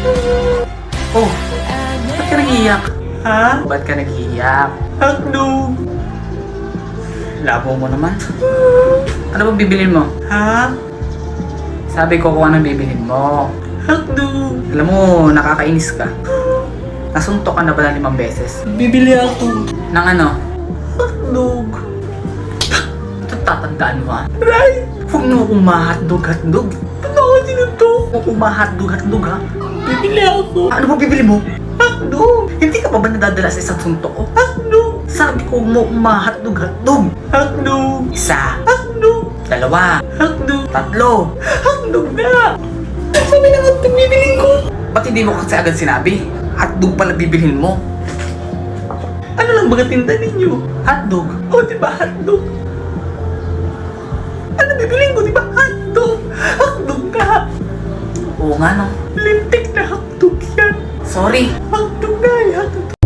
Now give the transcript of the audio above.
Oh, ba't ka nag-iiyak? Ha? Ba't ka nag-iiyak? Hotdog! Labo mo naman. Ano bang bibilin mo? Ha? Sabi ko kung anong bibilin mo. Hotdog! Alam mo, nakakainis ka. Nasuntok ka na ba ng 5 beses? Bibili ako. Ng ano? Hotdog. Ito tatandaan mo ha? Right! Huwag mo akong ma-hotdog. Ba't ako sinuntok? Huwag akong ma-hotdog ha? Bibili ako. Ano ba bibili mo? Hotdog! Hindi ka pa ba nadadala sa isang suntok ko? Hotdog! Sabi ko mo ma-hotdog. Hotdog! Isa. Hotdog! 2. Hotdog! 3. Hotdog na! Sabi na hotdog bibilin ko. Ba't hindi mo kasi agad sinabi? Hotdog pala bibilhin mo. Ano lang baga tinda ninyo? Hotdog? O diba hotdog? Ano bibilin ko diba hotdog? Hotdog ka! Oo nga no. Lintik na hotdog yan. Sorry. Hotdog na, hotdog.